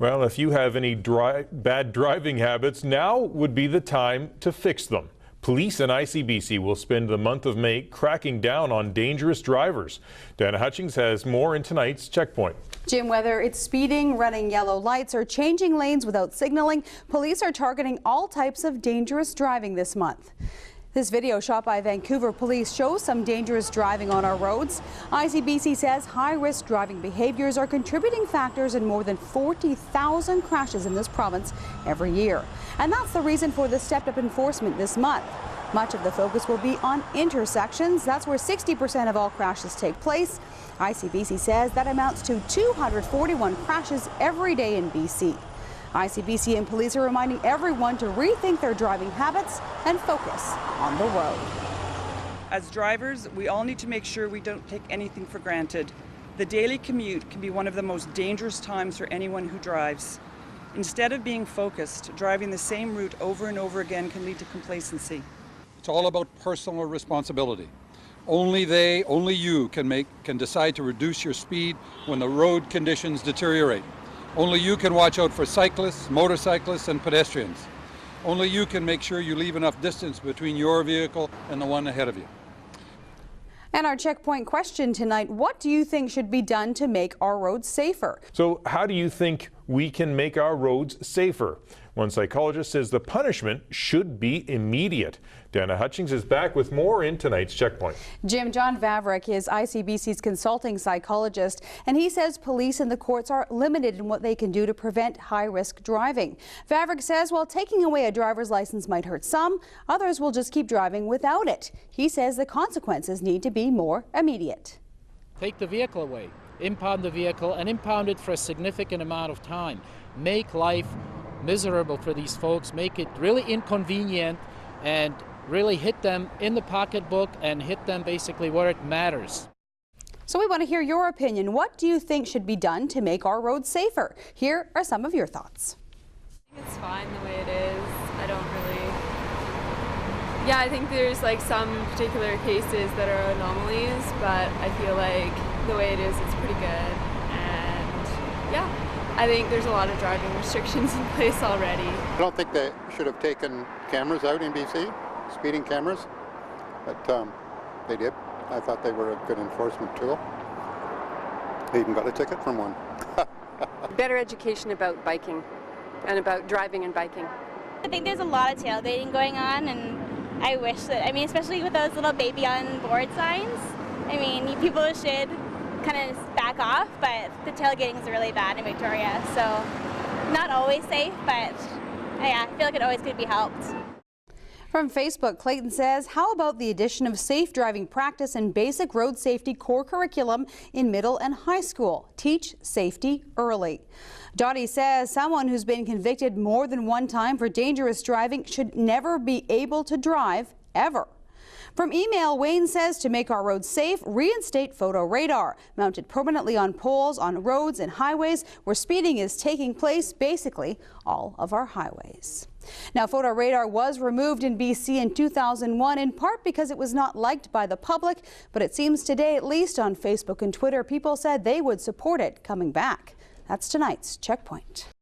Well, if you have any bad driving habits, now would be the time to fix them. Police and ICBC will spend the month of May cracking down on dangerous drivers. Dana Hutchings has more in tonight's Checkpoint. Jim, whether it's speeding, running yellow lights, or changing lanes without signaling, police are targeting all types of dangerous driving this month. This video shot by Vancouver police shows some dangerous driving on our roads. ICBC says high-risk driving behaviors are contributing factors in more than 40,000 crashes in this province every year. And that's the reason for the stepped-up enforcement this month. Much of the focus will be on intersections. That's where 60% of all crashes take place. ICBC says that amounts to 241 crashes every day in BC. ICBC and police are reminding everyone to rethink their driving habits and focus on the road. As drivers, we all need to make sure we don't take anything for granted. The daily commute can be one of the most dangerous times for anyone who drives. Instead of being focused, driving the same route over and over again can lead to complacency. It's all about personal responsibility. Only you can decide to reduce your speed when the road conditions deteriorate. Only you can watch out for cyclists, motorcyclists, and pedestrians. Only you can make sure you leave enough distance between your vehicle and the one ahead of you. And our checkpoint question tonight, what do you think should be done to make our roads safer? So how do you think we can make our roads safer? One psychologist says the punishment should be immediate. Dana Hutchings is back with more in tonight's Checkpoint. Jim, John Vavrick is ICBC's consulting psychologist, and he says police and the courts are limited in what they can do to prevent high-risk driving. Vavrick says while taking away a driver's license might hurt some, others will just keep driving without it. He says the consequences need to be more immediate. Take the vehicle away, impound the vehicle, and impound it for a significant amount of time. Make life miserable for these folks, make it really inconvenient, and really hit them in the pocketbook and hit them basically where it matters. So we want to hear your opinion. What do you think should be done to make our roads safer? Here are some of your thoughts. I think it's fine the way it is. I don't really... Yeah, I think there's like some particular cases that are anomalies, but I feel like the way it is, it's pretty good. And yeah, I think there's a lot of driving restrictions in place already. I don't think they should have taken cameras out in BC, speeding cameras, but they did. I thought they were a good enforcement tool. They even got a ticket from one. Better education about biking and about driving and biking. I think there's a lot of tailgating going on, and I wish that, especially with those little baby on board signs, people should kind of back off, but the tailgating is really bad in Victoria, so not always safe, but yeah, I feel like it always could be helped. From Facebook, Clayton says, how about the addition of safe driving practice and basic road safety core curriculum in middle and high school? Teach safety early. Dottie says someone who's been convicted more than one time for dangerous driving should never be able to drive ever. From email, Wayne says to make our roads safe, reinstate photo radar, mounted permanently on poles on roads and highways where speeding is taking place, basically all of our highways. Now, photo radar was removed in BC in 2001, in part because it was not liked by the public, but it seems today, at least on Facebook and Twitter, people said they would support it coming back. That's tonight's Checkpoint.